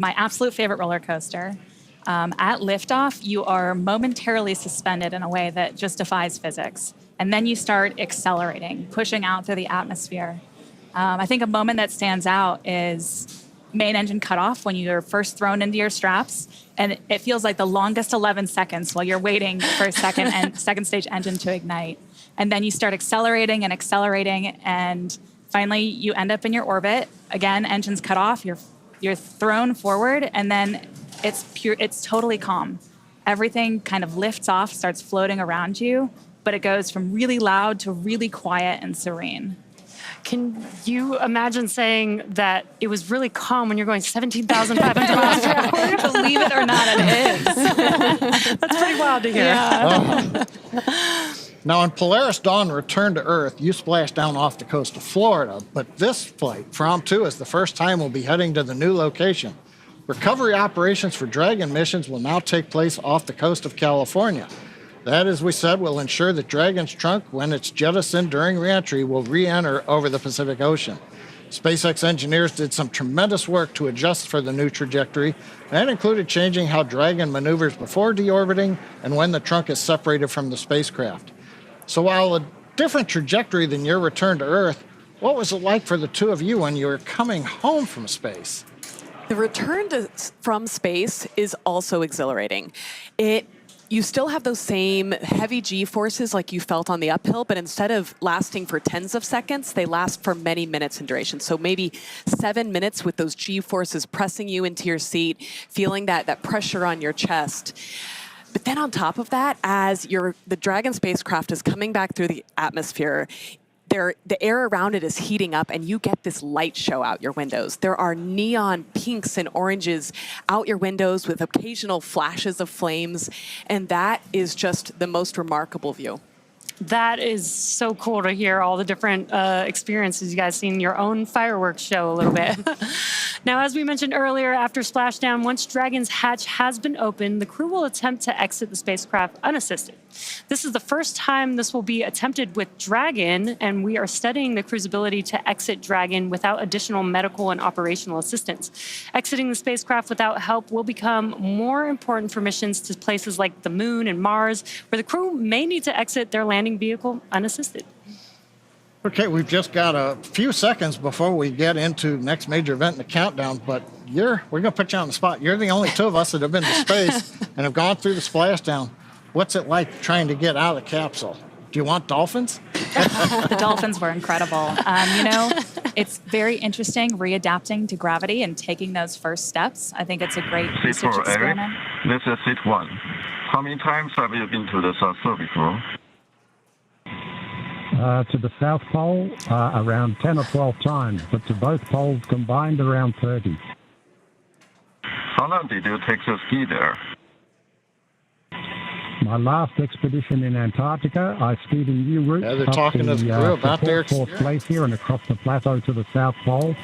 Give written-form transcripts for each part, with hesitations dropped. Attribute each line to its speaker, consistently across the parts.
Speaker 1: My absolute favorite roller coaster. At liftoff, you are momentarily suspended in a way that just defies physics. And then you start accelerating, pushing out through the atmosphere. I think a moment that stands out is main engine cutoff when you're first thrown into your straps. And it feels like the longest 11 seconds while you're waiting for a second stage engine to ignite. And then you start accelerating and accelerating. And finally, you end up in your orbit. Again, engines cut off. You're thrown forward. And then it's totally calm. Everything kind of lifts off, starts floating around you, but it goes from really loud to really quiet and serene.
Speaker 2: Can you imagine saying that it was really calm when you're going 17,500 miles per hour?
Speaker 1: Believe it or not, it is.
Speaker 2: That's pretty wild to hear.
Speaker 1: Yeah.
Speaker 3: Now, on Polaris Dawn Return to Earth, you splashed down off the coast of Florida, but this flight, Fram2, is the first time we'll be heading to the new location. Recovery operations for Dragon missions will now take place off the coast of California. That, as we said, will ensure that Dragon's trunk, when it's jettisoned during reentry, will re-enter over the Pacific Ocean. SpaceX engineers did some tremendous work to adjust for the new trajectory. That included changing how Dragon maneuvers before deorbiting and when the trunk is separated from the spacecraft. So while a different trajectory than your return to Earth, what was it like for the two of you when you were coming home from space?
Speaker 4: The return from space is also exhilarating. You still have those same heavy G-forces like you felt on the uphill, but instead of lasting for tens of seconds, they last for many minutes in duration. So maybe 7 minutes with those G-forces pressing you into your seat, feeling that pressure on your chest. But then on top of that, as the Dragon spacecraft is coming back through the atmosphere, the air around it is heating up, and you get this light show out your windows. There are neon pinks and oranges out your windows with occasional flashes of flames, and that is just the most remarkable view.
Speaker 2: That is so cool to hear all the different experiences you guys seen, your own fireworks show a little bit. Now, as we mentioned earlier, after splashdown, once Dragon's hatch has been opened, the crew will attempt to exit the spacecraft unassisted. This is the first time this will be attempted with Dragon, and we are studying the crew's ability to exit Dragon without additional medical and operational assistance. Exiting the spacecraft without help will become more important for missions to places like the Moon and Mars, where the crew may need to exit their landing vehicle unassisted.
Speaker 3: Okay, we've just got a few seconds before we get into next major event in the countdown, but we're going to put you on the spot. You're the only two of us that have been to space and have gone through the splashdown. What's it like trying to get out of the capsule? Do you want dolphins?
Speaker 1: The dolphins were incredible. It's very interesting readapting to gravity and taking those first steps. I think it's a great research experiment.
Speaker 5: This is seat 1. How many times have you been to the South Pole before?
Speaker 6: To the South Pole, around 10 or 12 times, but to both poles combined, around 30.
Speaker 5: How long did you take to ski there?
Speaker 6: My last expedition in Antarctica, I skied a new route
Speaker 3: they're
Speaker 6: up
Speaker 3: talking to the crew about their
Speaker 6: Fourth Glacier and across the plateau to the South Pole.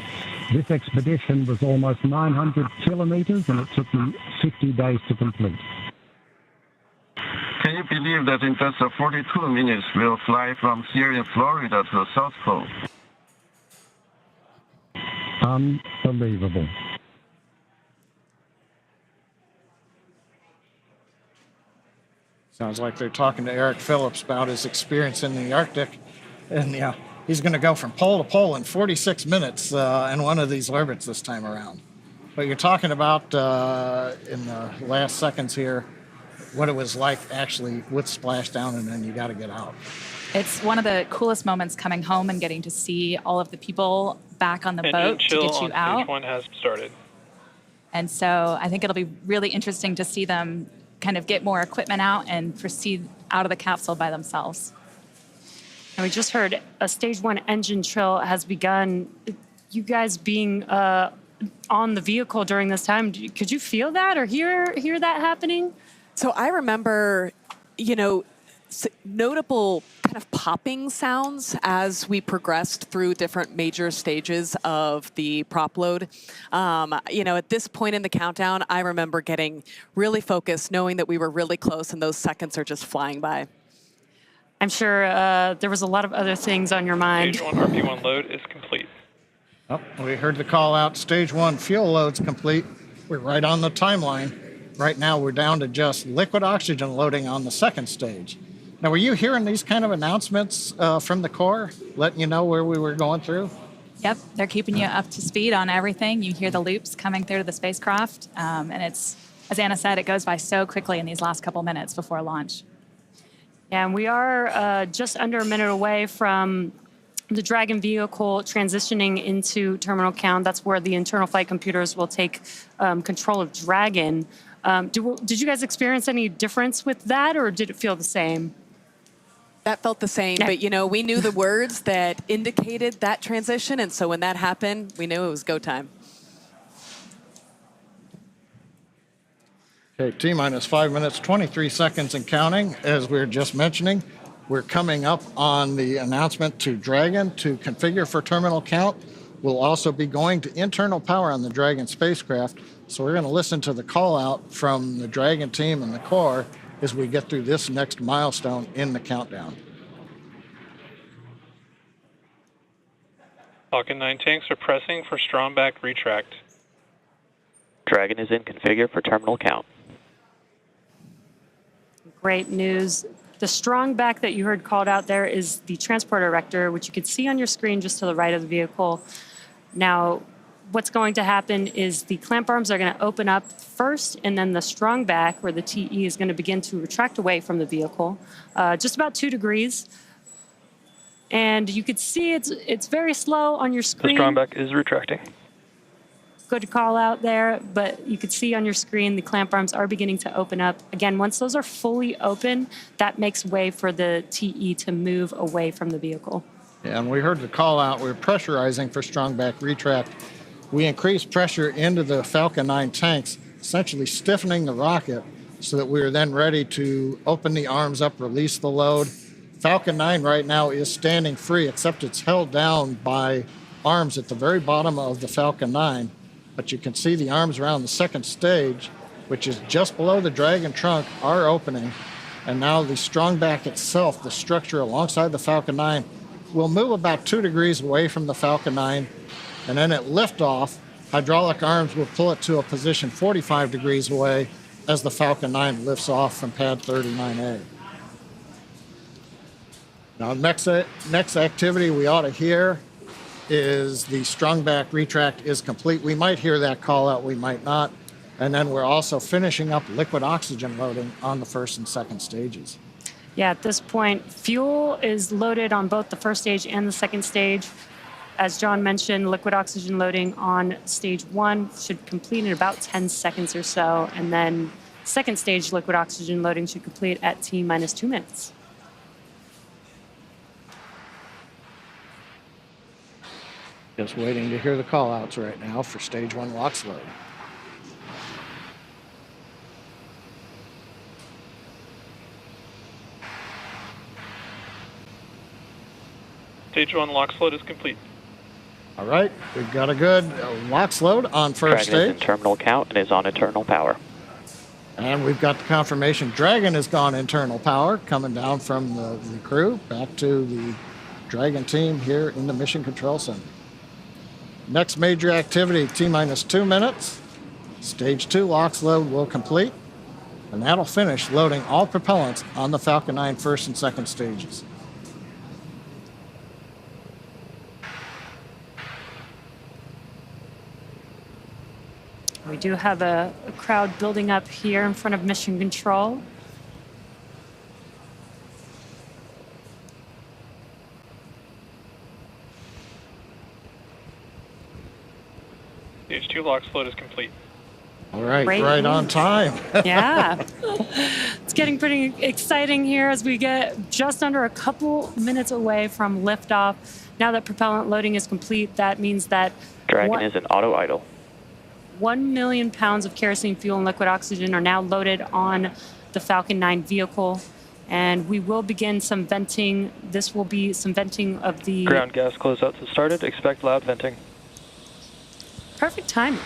Speaker 6: This expedition was almost 900 kilometers, and it took me 50 days to complete.
Speaker 5: Can you believe that in just 42 minutes we'll fly from here in Florida to the South Pole?
Speaker 6: Unbelievable.
Speaker 3: Sounds like they're talking to Eric Phillips about his experience in the Arctic. And he's going to go from pole to pole in 46 minutes in one of these orbits this time around. But you're talking about, in the last seconds here, what it was like actually with splashdown, and then you got to get out.
Speaker 1: It's one of the coolest moments coming home and getting to see all of the people back on the boat to get you out.
Speaker 7: Stage 1 has started.
Speaker 1: And so I think it'll be really interesting to see them kind of get more equipment out and proceed out of the capsule by themselves.
Speaker 2: And we just heard a stage 1 engine trill has begun. You guys being on the vehicle during this time, could you feel that or hear that happening?
Speaker 4: So I remember, notable kind of popping sounds as we progressed through different major stages of the prop load. At this point in the countdown, I remember getting really focused, knowing that we were really close and those seconds are just flying by.
Speaker 2: I'm sure there was a lot of other things on your mind.
Speaker 7: Stage 1 RP1 load is complete.
Speaker 3: Oh, we heard the call out. Stage 1 fuel load's complete. We're right on the timeline. Right now, we're down to just liquid oxygen loading on the second stage. Now, were you hearing these kind of announcements from the Corps, letting you know where we were going through?
Speaker 1: Yep, they're keeping you up to speed on everything. You hear the loops coming through the spacecraft, and it's, as Anna said, it goes by so quickly in these last couple minutes before launch.
Speaker 2: And we are just under a minute away from the Dragon vehicle transitioning into terminal count. That's where the internal flight computers will take control of Dragon. Did you guys experience any difference with that, or did it feel the same?
Speaker 4: That felt the same, but we knew the words that indicated that transition, and so when that happened, we knew it was go time.
Speaker 3: Okay, T-minus 5 minutes, 23 seconds and counting. As we were just mentioning, we're coming up on the announcement to Dragon to configure for terminal count. We'll also be going to internal power on the Dragon spacecraft, so we're going to listen to the call out from the Dragon team and the Corps as we get through this next milestone in the countdown.
Speaker 7: Falcon 9 tanks are pressing for strong back retract.
Speaker 8: Dragon is in configure for terminal count.
Speaker 2: Great news. The strong back that you heard called out there is the transporter erector, which you can see on your screen just to the right of the vehicle. Now, what's going to happen is the clamp arms are going to open up first, and then the strong back, or the TE, is going to begin to retract away from the vehicle, just about 2 degrees. And you can see it's very slow on your screen.
Speaker 7: The strong back is retracting.
Speaker 2: Good call out there, but you can see on your screen the clamp arms are beginning to open up. Again, once those are fully open, that makes way for the TE to move away from the vehicle.
Speaker 3: Yeah, and we heard the call out. We're pressurizing for strong back retract. We increased pressure into the Falcon 9 tanks, essentially stiffening the rocket so that we are then ready to open the arms up, release the load. Falcon 9 right now is standing free, except it's held down by arms at the very bottom of the Falcon 9. But you can see the arms around the second stage, which is just below the Dragon trunk, are opening. And now the strong back itself, the structure alongside the Falcon 9, will move about 2 degrees away from the Falcon 9. And then at liftoff, hydraulic arms will pull it to a position 45 degrees away as the Falcon 9 lifts off from pad 39A. Now, next activity we ought to hear is the strong back retract is complete. We might hear that call out, we might not. And then we're also finishing up liquid oxygen loading on the first and second stages.
Speaker 2: Yeah, at this point, fuel is loaded on both the first stage and the second stage. As John mentioned, liquid oxygen loading on stage 1 should complete in about 10 seconds or so. And then second stage liquid oxygen loading should complete at T-minus 2 minutes.
Speaker 3: Just waiting to hear the call outs right now for stage 1 LOX load.
Speaker 7: Stage 1 LOX load is complete.
Speaker 3: All right, we've got a good LOX load on first
Speaker 8: Dragon is in
Speaker 3: stage.
Speaker 8: terminal count and is on internal power.
Speaker 3: And we've got the confirmation Dragon has gone internal power, coming down from the crew back to the Dragon team here in the Mission Control Center. Next major activity, T-minus 2 minutes. Stage 2 LOX load will complete, and that'll finish loading all propellants on the Falcon 9 first and second stages.
Speaker 2: We do have a crowd building up here in front of Mission Control.
Speaker 7: Stage 2 LOX load is complete.
Speaker 3: All right,
Speaker 2: Great
Speaker 3: right
Speaker 2: news.
Speaker 3: on time.
Speaker 2: Yeah. It's getting pretty exciting here as we get just under a couple minutes away from liftoff. Now that propellant loading is complete, that means that
Speaker 8: Dragon is in auto idle.
Speaker 2: 1 million pounds of kerosene fuel and liquid oxygen are now loaded on the Falcon 9 vehicle. And we will begin some venting. This will be some venting of the...
Speaker 7: Ground gas closeouts have started. Expect loud venting.
Speaker 2: Perfect timing.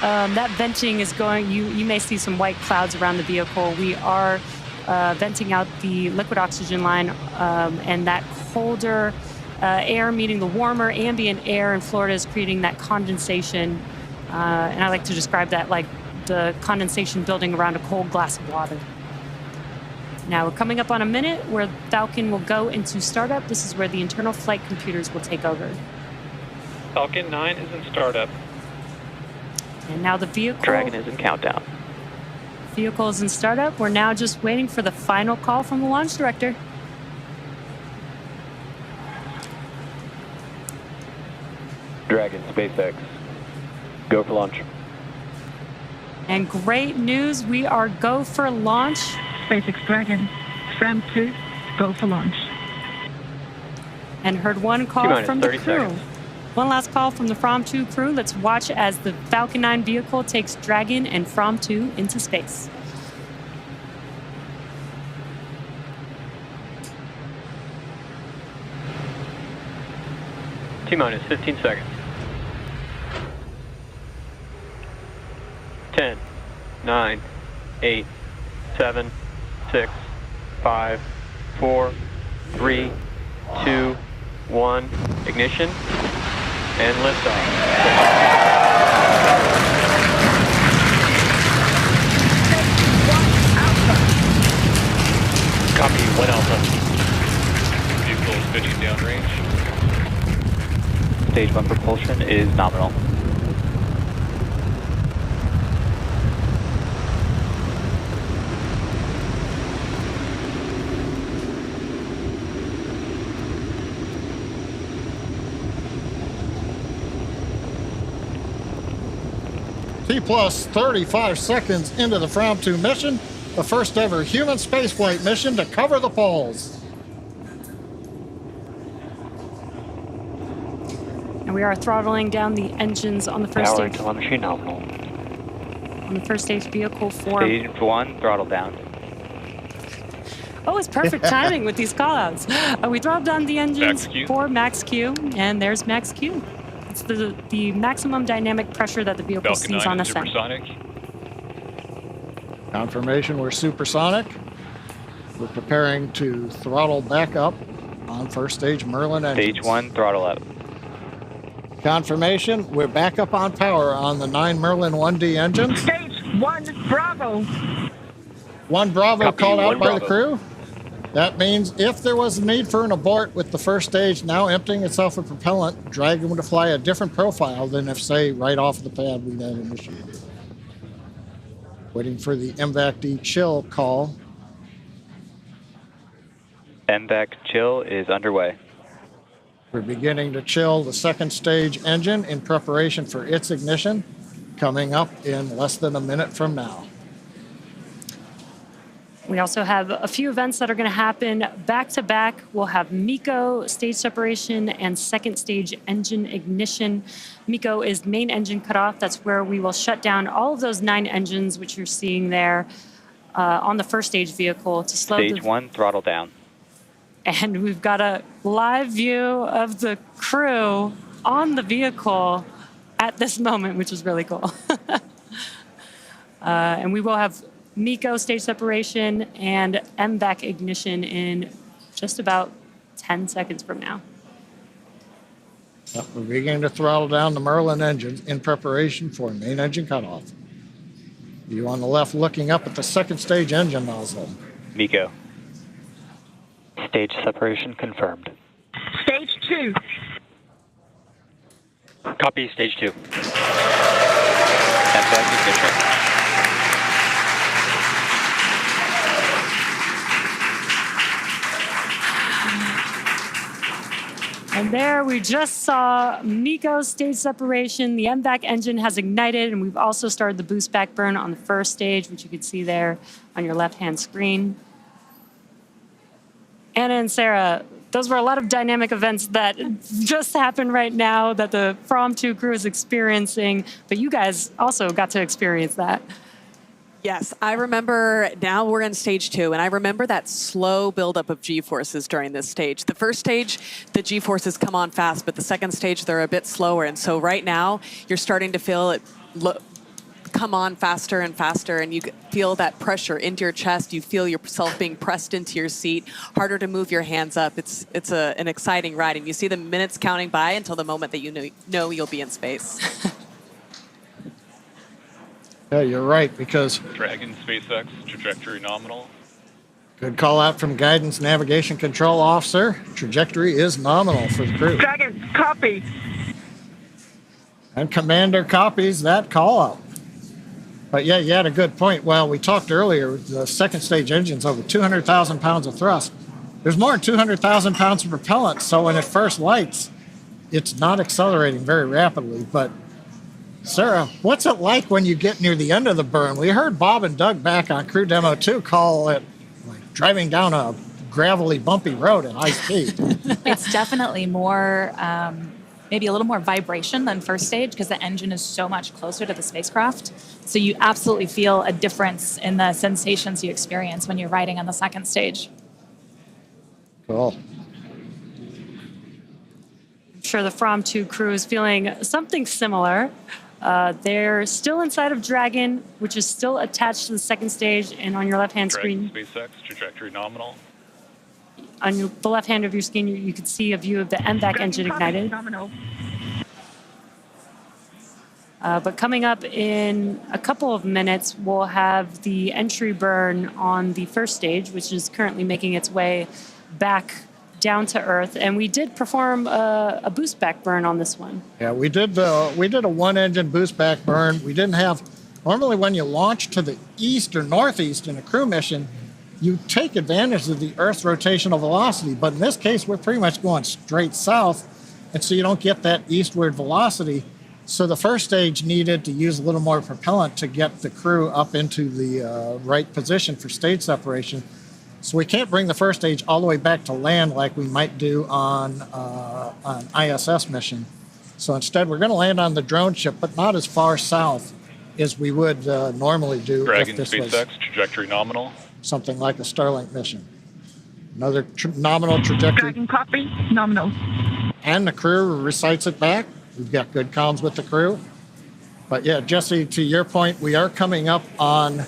Speaker 2: That venting is going, you may see some white clouds around the vehicle. We are venting out the liquid oxygen line, and that colder air meeting the warmer ambient air in Florida is creating that condensation And I like to describe that like the condensation building around a cold glass of water. Now we're coming up on a minute where Falcon will go into startup. This is where the internal flight computers will take over.
Speaker 7: Falcon 9 is in startup.
Speaker 2: And now the vehicle...
Speaker 8: Dragon is in countdown.
Speaker 2: Vehicle is in startup. We're now just waiting for the final call from the launch director.
Speaker 8: Dragon, SpaceX. Go for launch.
Speaker 2: And great news, we are go for launch.
Speaker 9: SpaceX Dragon, Fram2, go for launch.
Speaker 2: And heard one call from the crew.
Speaker 8: Seconds.
Speaker 2: One last call from the Fram2 crew. Let's watch as the Falcon 9 vehicle takes Dragon and Fram2 into space.
Speaker 8: T-minus 15 seconds. 10, 9, 8, 7, 6, 5, 4, 3, 2, 1. Ignition and liftoff. Copy, 1 Alpha.
Speaker 7: Vehicle is pitching downrange.
Speaker 8: Stage 1 propulsion is nominal.
Speaker 3: T plus 35 seconds into the Fram2 mission, the first ever human spaceflight mission to cover the poles.
Speaker 2: And we are throttling down the engines on the first
Speaker 8: Power
Speaker 2: stage.
Speaker 8: telemetry nominal.
Speaker 2: On the first stage vehicle for...
Speaker 8: Stage 1, throttle down.
Speaker 2: Oh, it's perfect timing with these callouts. We throttled down the engines
Speaker 7: Max Q.
Speaker 2: for Max Q, and there's Max Q. It's the maximum dynamic pressure that the vehicle
Speaker 7: Falcon
Speaker 2: sees
Speaker 7: 9
Speaker 2: on
Speaker 7: is
Speaker 2: ascent.
Speaker 7: supersonic.
Speaker 3: Confirmation we're supersonic. We're preparing to throttle back up on first stage Merlin engines.
Speaker 8: Stage 1, throttle up.
Speaker 3: Confirmation we're back up on power on the 9 Merlin 1D engines.
Speaker 9: Stage 1, Bravo.
Speaker 3: 1 Bravo
Speaker 8: Copy,
Speaker 3: called out
Speaker 8: 1
Speaker 3: by the
Speaker 8: Bravo.
Speaker 3: crew. That means if there was a need for an abort with the first stage now emptying itself of propellant, Dragon would fly a different profile than if, say, right off the pad we had initiated. Waiting for the MVAC-D chill call.
Speaker 8: MVAC chill is underway.
Speaker 3: We're beginning to chill the second stage engine in preparation for its ignition, coming up in less than a minute from now.
Speaker 2: We also have a few events that are going to happen back to back. We'll have MECO stage separation and second stage engine ignition. MECO is main engine cutoff. That's where we will shut down all of those 9 engines, which you're seeing there on the first stage vehicle to slow
Speaker 8: Stage 1, throttle down.
Speaker 2: And we've got a live view of the crew on the vehicle at this moment, which is really cool. And we will have MECO stage separation and MVAC ignition in just about 10 seconds from now.
Speaker 3: We're beginning to throttle down the Merlin engines in preparation for main engine cutoff. You on the left looking up at the second stage engine nozzle.
Speaker 8: MECO. Stage separation confirmed.
Speaker 9: Stage 2.
Speaker 8: Copy, stage 2. MVAC ignition.
Speaker 2: And there we just saw MECO stage separation. The MVAC engine has ignited, and we've also started the boost back burn on the first stage, which you can see there on your left-hand screen. Anna and Sarah, those were a lot of dynamic events that just happened right now that the Fram2 crew is experiencing, but you guys also got to experience that.
Speaker 4: Yes, I remember. Now we're in stage 2, and I remember that slow buildup of G-forces during this stage. The first stage, the G-forces come on fast, but the second stage, they're a bit slower. And so right now, you're starting to feel it come on faster and faster, and you feel that pressure into your chest. You feel yourself being pressed into your seat, harder to move your hands up. It's an exciting ride, and you see the minutes counting by until the moment that you know you'll be in space.
Speaker 3: Yeah, you're right, because
Speaker 7: Dragon SpaceX, trajectory nominal.
Speaker 3: good call out from Guidance Navigation Control Officer. Trajectory is nominal for the crew.
Speaker 9: Dragon, copy.
Speaker 3: And Commander copies that call out. But yeah, you had a good point. Well, we talked earlier, the second stage engine's over 200,000 pounds of thrust. There's more than 200,000 pounds of propellant, so when it first lights, it's not accelerating very rapidly. But Sarah, what's it like when you get near the end of the burn? We heard Bob and Doug back on Crew Demo 2 call it like driving down a gravelly, bumpy road at high speed.
Speaker 1: It's definitely more, maybe a little more vibration than first stage because the engine is so much closer to the spacecraft. So you absolutely feel a difference in the sensations you experience when you're riding on the second stage.
Speaker 3: Cool.
Speaker 2: I'm sure the Fram2 crew is feeling something similar. They're still inside of Dragon, which is still attached to the second stage, and on your left-hand
Speaker 7: Dragon
Speaker 2: screen,
Speaker 7: SpaceX, trajectory nominal.
Speaker 2: on the left hand of your screen, you can see a view of the MVAC engine ignited.
Speaker 9: Nominal.
Speaker 2: But coming up in a couple of minutes, we'll have the entry burn on the first stage, which is currently making its way back down to Earth. And we did perform a boost back burn on this one.
Speaker 3: Yeah, we did a one-engine boost back burn. We didn't have, normally when you launch to the east or northeast in a crew mission, you take advantage of the Earth's rotational velocity. But in this case, we're pretty much going straight south, and so you don't get that eastward velocity. So the first stage needed to use a little more propellant to get the crew up into the right position for stage separation. So we can't bring the first stage all the way back to land like we might do on an ISS mission. So instead, we're going to land on the drone ship, but not as far south as we would normally do
Speaker 7: Dragon
Speaker 3: if this
Speaker 7: SpaceX,
Speaker 3: was
Speaker 7: trajectory nominal.
Speaker 3: something like a Starlink mission. Another nominal trajectory.
Speaker 9: Dragon, copy. Nominal.
Speaker 3: And the crew recites it back. We've got good comms with the crew. But yeah, Jesse, to your point, we are coming up on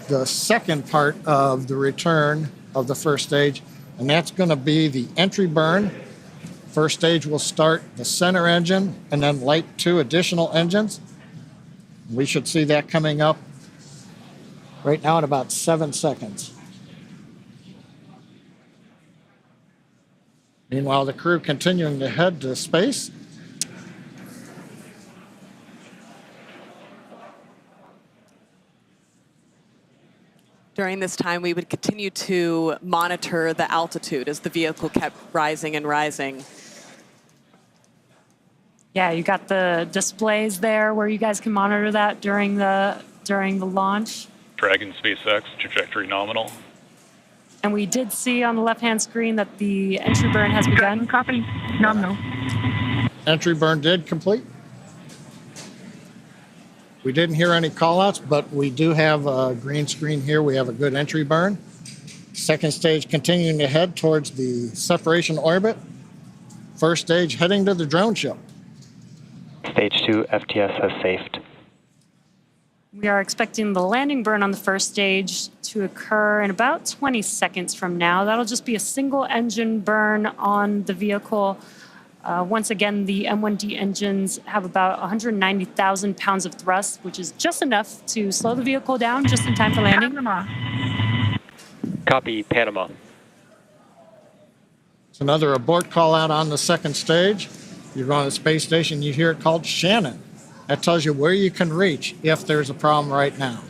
Speaker 3: the second part of the return of the first stage, and that's going to be the entry burn. First stage will start the center engine and then light 2 additional engines. We should see that coming up right now in about 7 seconds. Meanwhile, the crew continuing to head to space.
Speaker 4: During this time, we would continue to monitor the altitude as the vehicle kept rising and rising.
Speaker 2: Yeah, you got the displays there where you guys can monitor that during the launch.
Speaker 7: Dragon SpaceX, trajectory nominal.
Speaker 2: And we did see on the left-hand screen that the entry burn has
Speaker 9: Dragon,
Speaker 2: begun.
Speaker 9: copy. Nominal.
Speaker 3: Entry burn did complete. We didn't hear any callouts, but we do have a green screen here. We have a good entry burn. Second stage continuing to head towards the separation orbit. First stage heading to the drone ship.
Speaker 8: Stage 2 FTS has safed.
Speaker 2: We are expecting the landing burn on the first stage to occur in about 20 seconds from now. That'll just be a single engine burn on the vehicle. Once again, the M1D engines have about 190,000 pounds of thrust, which is just enough to slow the vehicle down just in time for landing.
Speaker 9: Panama.
Speaker 8: Copy, Panama.
Speaker 3: It's another abort call out on the second stage. You're going to the space station, you hear it called Shannon. That tells you where you can reach if there's a problem right now.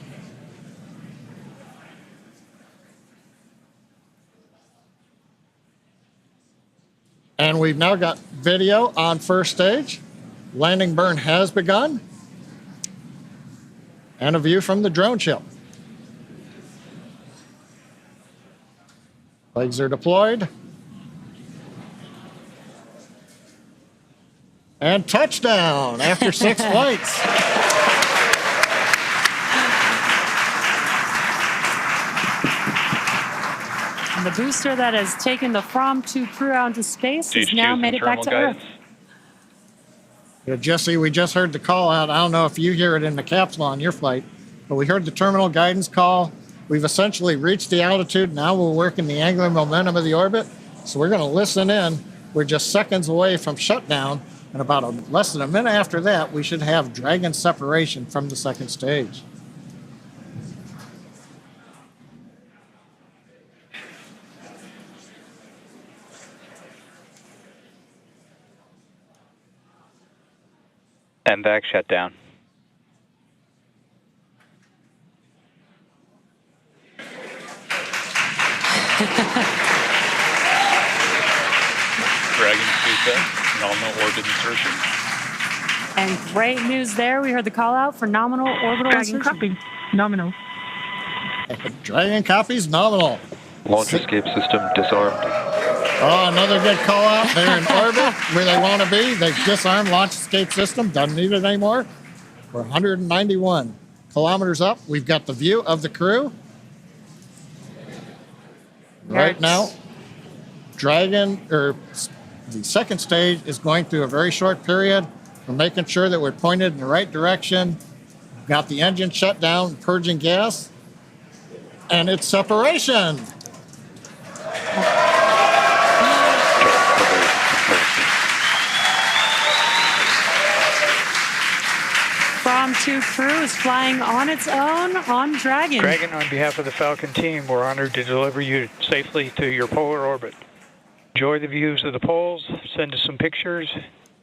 Speaker 3: And we've now got video on first stage. Landing burn has begun. And a view from the drone ship. Legs are deployed. And touchdown after 6 flights.
Speaker 2: And the booster that has taken the Fram2 crew out into space has now made it back to Earth.
Speaker 3: Yeah, Jesse, we just heard the call out. I don't know if you hear it in the capsule on your flight, but we heard the terminal guidance call. We've essentially reached the altitude. Now we're working the angular momentum of the orbit. So we're going to listen in. We're just seconds away from shutdown. And about less than a minute after that, we should have Dragon separation from the second stage.
Speaker 8: MVAC shut down.
Speaker 7: Dragon SpaceX, nominal orbit insertion.
Speaker 2: And great news there. We heard the call out for nominal orbital
Speaker 9: Dragon
Speaker 2: insertion.
Speaker 9: copy. Nominal.
Speaker 3: Dragon copies nominal.
Speaker 8: Launch escape system disarmed.
Speaker 3: Oh, another good call out. They're in orbit where they want to be. They've disarmed launch escape system. Doesn't need it anymore. We're 191 kilometers up. We've got the view of the crew. Right now, Dragon, or the second stage, is going through a very short period. We're making sure that we're pointed in the right direction. Got the engine shut down, purging gas, and it's separation.
Speaker 2: Fram2 crew is flying on its own on Dragon.
Speaker 10: Dragon, on behalf of the Falcon team, we're honored to deliver you safely to your polar orbit. Enjoy the views of the poles, send us some pictures,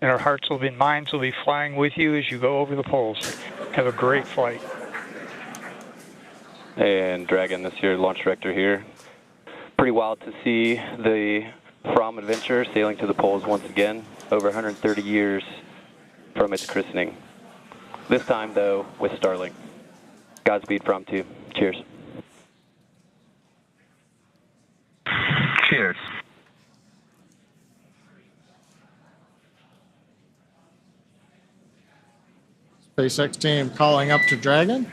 Speaker 10: and our hearts and minds will be flying with you as you go over the poles. Have a great flight.
Speaker 8: And Dragon, this year, launch director here. Pretty wild to see the Fram adventure sailing to the poles once again, over 130 years from its christening. This time, though, with Starlink. Godspeed, Fram2. Cheers.
Speaker 5: Cheers.
Speaker 3: SpaceX team calling up to Dragon.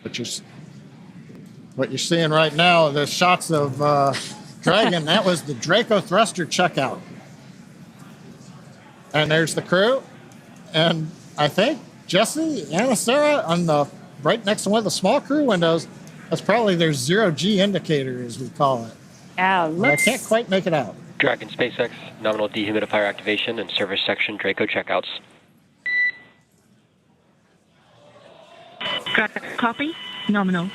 Speaker 3: What you're seeing right now, the shots of Dragon, that was the Draco thruster checkout. And there's the crew. And I think Jesse and Sarah on the right next to one of the small crew windows, that's probably their zero-G indicator, as we call it.
Speaker 2: Yeah,
Speaker 3: I can't quite make it out.
Speaker 11: Dragon SpaceX, nominal dehumidifier activation and service section Draco checkouts.
Speaker 9: Dragon copy. Nominal.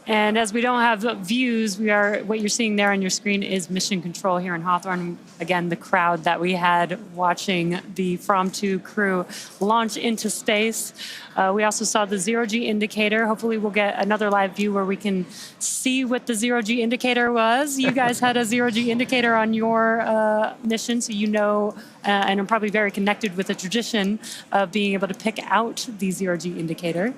Speaker 2: And as we don't have views, what you're seeing there on your screen is mission control here in Hawthorne. Again, the crowd that we had watching the Fram2 crew launch into space. We also saw the zero-G indicator. Hopefully we'll get another live view where we can see what the zero-G indicator was. You guys had a zero-G indicator on your mission, so you know, and I'm probably very connected with the tradition of being able to pick out the zero-G indicator.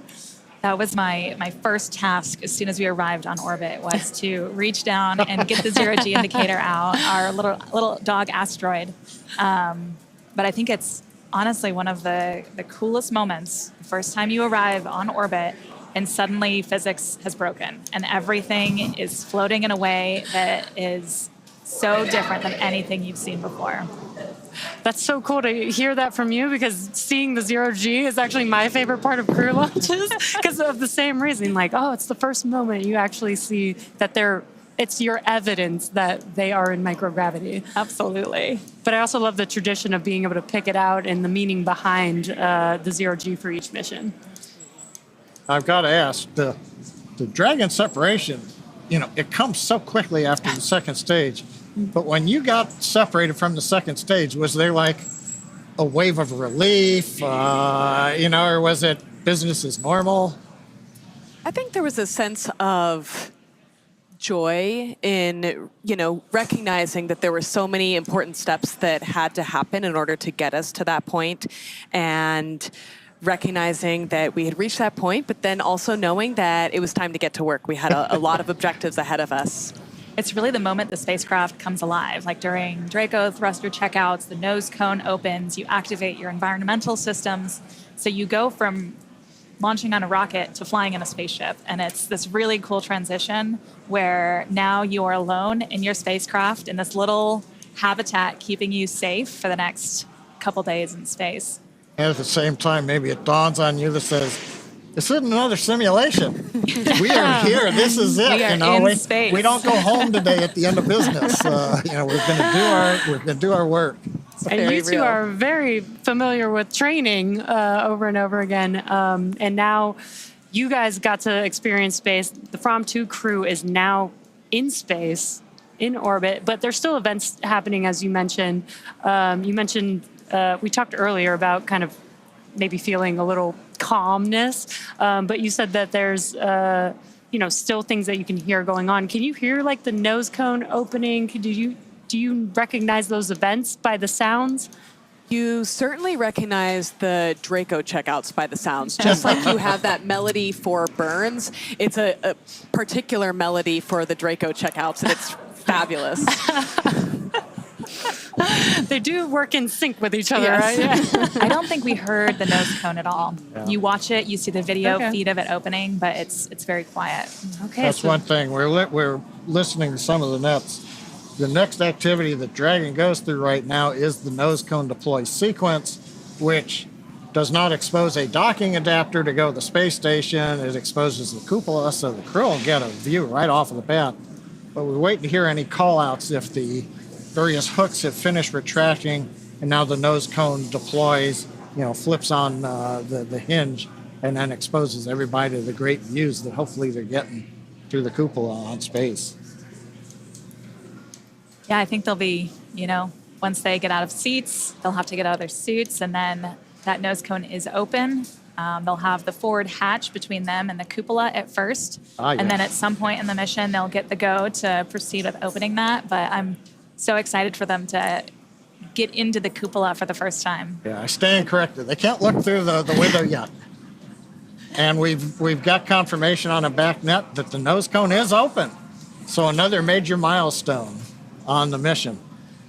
Speaker 1: That was my first task as soon as we arrived on orbit, was to reach down and get the zero-G indicator out, our little dog asteroid. But I think it's honestly one of the coolest moments, the first time you arrive on orbit and suddenly physics has broken and everything is floating in a way that is so different than anything you've seen before.
Speaker 2: That's so cool to hear that from you, because seeing the zero-G is actually my favorite part of crew launches because of the same reason. Like, oh, it's the first moment you actually see that it's your evidence that they are in microgravity.
Speaker 1: Absolutely.
Speaker 2: But I also love the tradition of being able to pick it out and the meaning behind the zero-G for each mission.
Speaker 3: I've got to ask, the Dragon separation, it comes so quickly after the second stage. But when you got separated from the second stage, was there like a wave of relief, or was it business as normal?
Speaker 4: I think there was a sense of joy in, recognizing that there were so many important steps that had to happen in order to get us to that point, and recognizing that we had reached that point, but then also knowing that it was time to get to work. We had a lot of objectives ahead of us.
Speaker 1: It's really the moment the spacecraft comes alive. Like during Draco thruster checkouts, the nose cone opens, you activate your environmental systems. So you go from launching on a rocket to flying in a spaceship. And it's this really cool transition where now you are alone in your spacecraft in this little habitat, keeping you safe for the next couple days in space.
Speaker 3: And at the same time, maybe it dawns on you that says, this isn't another simulation. We are here. This is it.
Speaker 1: We are in space.
Speaker 3: We don't go home today at the end of business. We're going to do our work.
Speaker 2: And you two are very familiar with training over and over again. And now you guys got to experience space. The Fram2 crew is now in space, in orbit, but there's still events happening, as you mentioned. We talked earlier about kind of maybe feeling a little calmness, but you said that there's still things that you can hear going on. Can you hear like the nose cone opening? Do you recognize those events by the sounds?
Speaker 4: You certainly recognize the Draco checkouts by the sounds. Just like you have that melody for Burns, it's a particular melody for the Draco checkouts, and it's fabulous.
Speaker 2: They do work in sync with each other,
Speaker 1: Yes.
Speaker 2: right? Yeah.
Speaker 1: I don't think we heard the nose cone at all.
Speaker 3: Yeah.
Speaker 1: You watch it, you see the video feed of it opening, but it's very quiet.
Speaker 2: Okay.
Speaker 3: That's one thing. We're listening to some of the nets. The next activity that Dragon goes through right now is the nose cone deploy sequence, which does not expose a docking adapter to go to the space station. It exposes the cupola, so the crew will get a view right off of the bat. But we're waiting to hear any call-outs if the various hooks have finished retracting, and now the nose cone deploys, flips on the hinge, and then exposes everybody to the great views that hopefully they're getting through the cupola on space.
Speaker 1: Yeah, I think they'll be, once they get out of seats, they'll have to get out of their suits, and then that nose cone is open. They'll have the forward hatch between them and the cupola at first. And then at some point in the mission, they'll get the go to proceed with opening that. But I'm so excited for them to get into the cupola for the first time.
Speaker 3: Yeah, I stand corrected. They can't look through the window yet. And we've got confirmation on a back net that the nose cone is open. So another major milestone on the mission.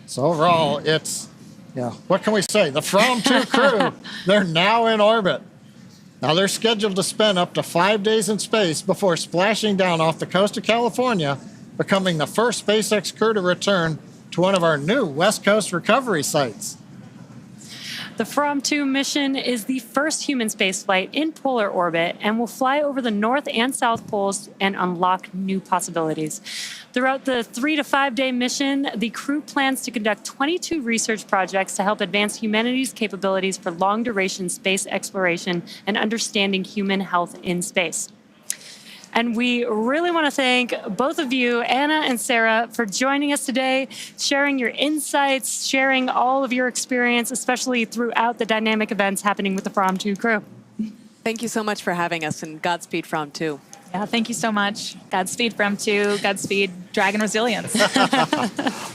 Speaker 3: So overall, it's, what can we say? The Fram2 crew, they're now in orbit. Now they're scheduled to spend up to 5 days in space before splashing down off the coast of California, becoming the first SpaceX crew to return to one of our new West Coast recovery sites.
Speaker 2: The Fram2 mission is the first human spaceflight in polar orbit and will fly over the North and South Poles and unlock new possibilities. Throughout the 3 to 5 day mission, the crew plans to conduct 22 research projects to help advance humanity's capabilities for long-duration space exploration and understanding human health in space. And we really want to thank both of you, Anna and Sarah, for joining us today, sharing your insights, sharing all of your experience, especially throughout the dynamic events happening with the Fram2 crew.
Speaker 4: Thank you so much for having us, and Godspeed, Fram2.
Speaker 1: Yeah, thank you so much. Godspeed, Fram2. Godspeed, Dragon Resilience.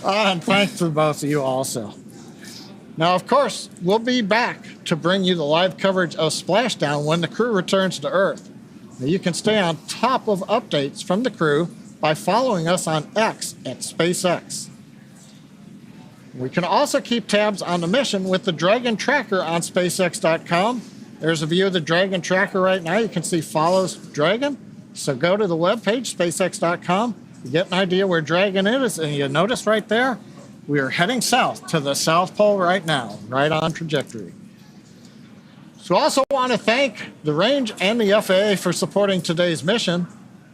Speaker 3: And thanks to both of you also. Now, of course, we'll be back to bring you the live coverage of Splashdown when the crew returns to Earth. Now, you can stay on top of updates from the crew by following us on X at SpaceX. We can also keep tabs on the mission with the Dragon Tracker on SpaceX.com. There's a view of the Dragon Tracker right now. You can see follows Dragon. So go to the webpage, SpaceX.com. You get an idea where Dragon is, and you notice right there, we are heading south to the South Pole right now, right on trajectory. So I also want to thank the Range and the FAA for supporting today's mission.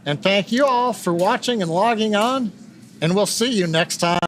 Speaker 3: And thank you all for watching and logging on. And we'll see you next time.